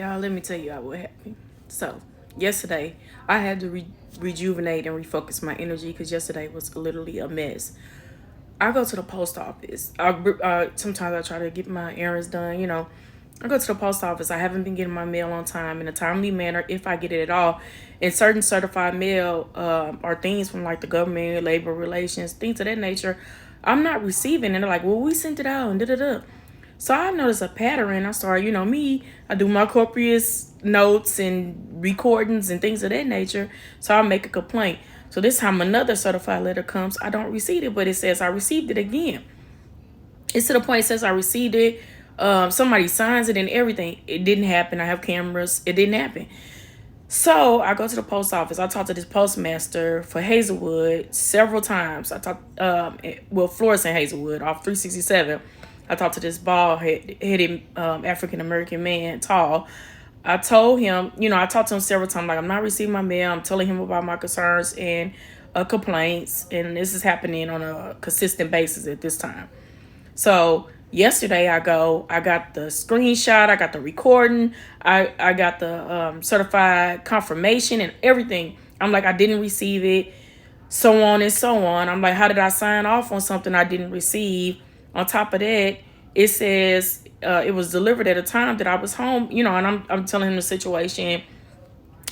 Y'all, let me tell you what happened. So, yesterday, I had to rejuvenate and refocus my energy because yesterday was literally a mess. I go to the post office. Sometimes I try to get my errands done, I go to the post office. I haven't been getting my mail on time in a timely manner, if I get it at all. And certain certified mail are things from like the government, labor relations, things of that nature. I'm not receiving, and they're like, "Well, we sent it out," and da da da. So I noticed a pattern. I started, I do my copious notes and recordings and things of that nature. So I make a complaint. So this time another certified letter comes. I don't receive it, but it says I received it again. It's to the point it says I received it. Somebody signs it and everything. It didn't happen. I have cameras. It didn't happen. So I go to the post office. I talked to this postmaster for Hazelwood several times. I talked, Florissant Hazelwood off 367. I talked to this bald-headed African-American man, tall. I told him, I talked to him several times, like, I'm not receiving my mail. I'm telling him about my concerns and complaints. And this is happening on a consistent basis at this time. So yesterday I got the screenshot, I got the recording, I got the certified confirmation and everything. I'm like, I didn't receive it, so on and so on. I'm like, how did I sign off on something I didn't receive? On top of that, it says it was delivered at a time that I was home, and I'm telling him the situation.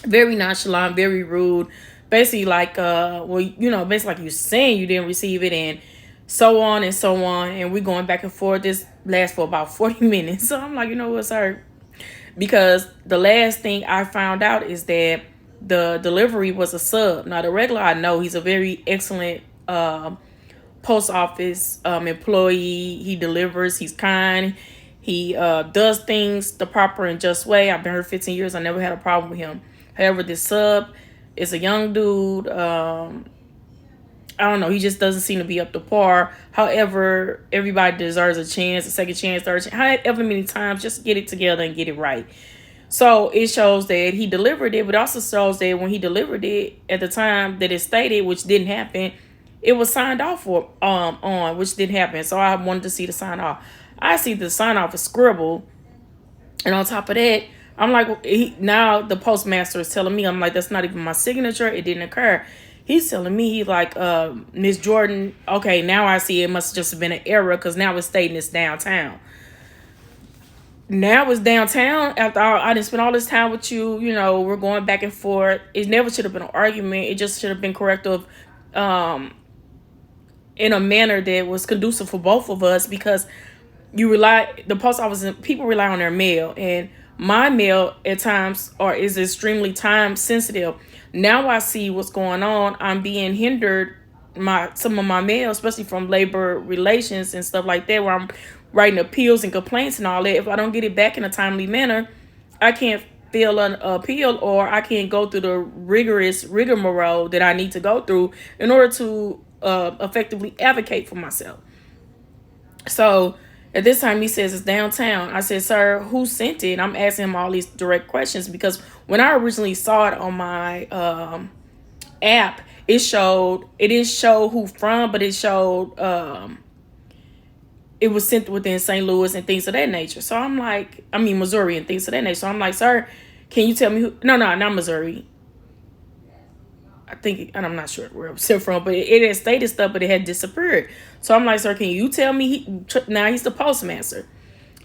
Very nonchalant, very rude. Basically like, basically like you saying you didn't receive it and so on and so on. And we going back and forth. This lasts for about 40 minutes. So I'm like, you know what, sir? Because the last thing I found out is that the delivery was a sub. Now, the regular, I know he's a very excellent post office employee. He delivers. He's kind. He does things the proper and just way. I've been here 15 years. I never had a problem with him. However, this sub is a young dude. I don't know. He just doesn't seem to be up to par. However, everybody deserves a chance, a second chance, third chance, however many times, just get it together and get it right. So it shows that he delivered it, but also shows that when he delivered it at the time that it stated, which didn't happen, it was signed off for on, which didn't happen. So I wanted to see the sign off. I see the sign off is scribble, and on top of that, I'm like, now the postmaster is telling me, I'm like, that's not even my signature. It didn't occur. He's telling me, he's like, Miss Jordan, okay, now I see it must have just been an error because now it's stating it's downtown. Now it's downtown after I didn't spend all this time with you. We're going back and forth. It never should have been an argument. It just should have been corrective in a manner that was conducive for both of us because the post office, people rely on their mail. And my mail at times is extremely time sensitive. Now I see what's going on. I'm being hindered some of my mail, especially from labor relations and stuff like that, where I'm writing appeals and complaints and all that. If I don't get it back in a timely manner, I can't file an appeal or I can't go through the rigmarole that I need to go through in order to effectively advocate for myself. So at this time, he says it's downtown. I said, sir, who sent it? And I'm asking him all these direct questions because when I originally saw it on my app, it didn't show who from, but it showed it was sent within St. Louis and things of that nature. So I'm like, Missouri and things of that nature. So I'm like, sir, can you tell me who? No, not Missouri. I think, and I'm not sure where it was sent from, but it had stated stuff, but it had disappeared. So I'm like, sir, can you tell me? Now he's the postmaster.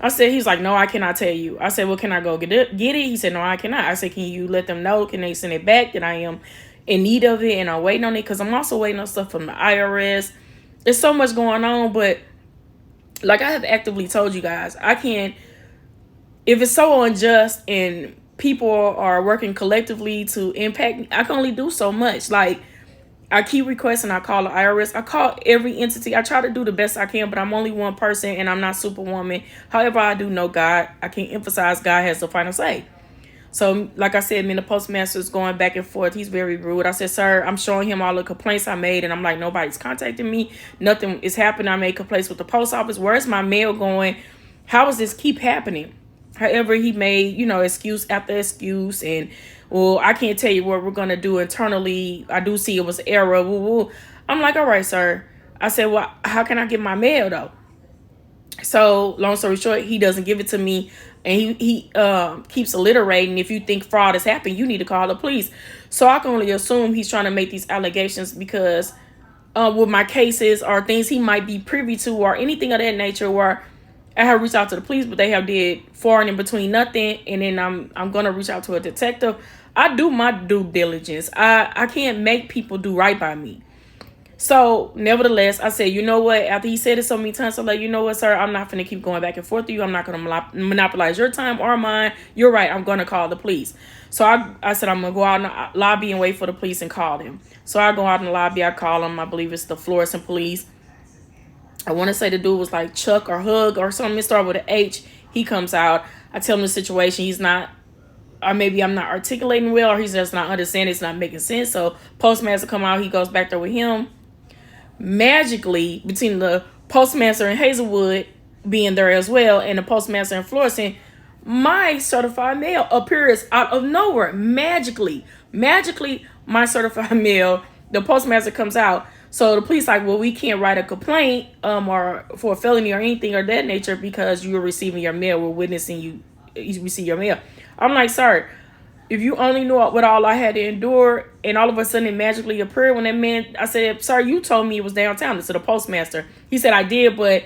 He's like, no, I cannot tell you. I said, well, can I go get it? He said, no, I cannot. I said, can you let them know? Can they send it back that I am in need of it and I'm waiting on it? Because I'm also waiting on stuff from the IRS. There's so much going on, but like I have actively told you guys, I can't, if it's so unjust and people are working collectively to impact me, I can only do so much. Like, I keep requesting, I call the IRS, I call every entity. I try to do the best I can, but I'm only one person and I'm not Superwoman. However, I do know God. I can emphasize God has the final say. So, like I said, me and the postmaster is going back and forth. He's very rude. I said, sir, I'm showing him all the complaints I made. And I'm like, nobody's contacting me. Nothing is happening. I made complaints with the post office. Where's my mail going? How does this keep happening? However, he made, excuse after excuse. And, well, I can't tell you what we're going to do internally. I do see it was error. Woo, woo. I'm like, all right, sir. I said, well, how can I get my mail, though? So long story short, he doesn't give it to me, and he keeps alliterating. If you think fraud has happened, you need to call the police. So I can only assume he's trying to make these allegations because with my cases or things he might be privy to or anything of that nature, where I have reached out to the police, but they have did far and in between nothing. And then I'm gonna reach out to a detective. I do my due diligence. I can't make people do right by me. So, nevertheless, I said, you know what? After he said it so many times, I'm like, you know what, sir? I'm not going to keep going back and forth with you. I'm not going to monopolize your time or mine. You're right. I'm going to call the police. So, I said, I'm going to go out in the lobby and wait for the police and call them. So, I go out in the lobby. I call them. I believe it's the Florissant police. I want to say the dude was like Chuck or Hug or something. It started with an H. He comes out. I tell him the situation. He's not, or maybe I'm not articulating well, or he's just not understanding. It's not making sense. So, postmaster come out. He goes back there with him. Magically, between the postmaster in Hazelwood being there as well and the postmaster in Florissant, my certified mail appears out of nowhere. Magically, my certified mail, the postmaster comes out. So the police like, well, we can't write a complaint or for a felony or anything of that nature because you were receiving your mail. We're witnessing you receive your mail. I'm like, sir, if you only knew what all I had to endure, and all of a sudden it magically appeared when that man, I said, sir, you told me it was downtown. To the postmaster. He said, I did, but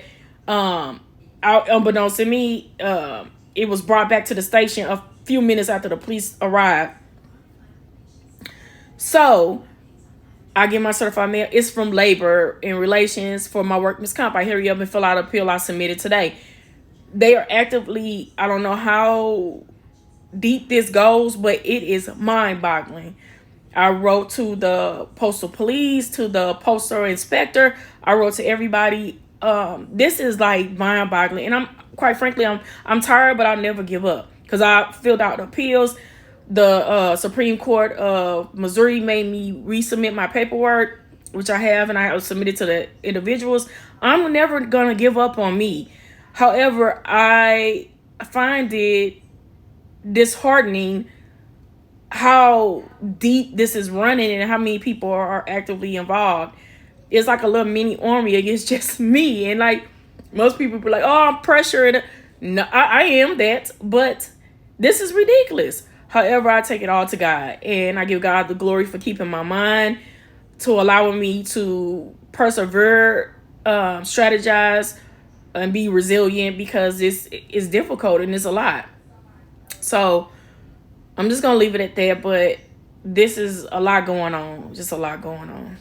unbeknownst to me, it was brought back to the station a few minutes after the police arrived. So I get my certified mail. It's from Labor and Relations for my workman's comp. I hurry up and fill out an appeal. I submitted today. They are actively, I don't know how deep this goes, but it is mind-boggling. I wrote to the postal police, to the postal inspector. I wrote to everybody. This is like mind-boggling, and I'm quite frankly, I'm tired, but I'll never give up because I filled out appeals. The Supreme Court of Missouri made me resubmit my paperwork, which I have, and I have submitted to the individuals. I'm never gonna give up on me. However, I find it disheartening how deep this is running and how many people are actively involved. It's like a little mini army against just me. And like most people be like, oh, I'm pressured. No, I am that, but this is ridiculous. However, I take it all to God, and I give God the glory for keeping my mind, to allowing me to persevere, strategize, and be resilient, because this is difficult and it's a lot. So I'm just gonna leave it at that, but this is a lot going on. Just a lot going on.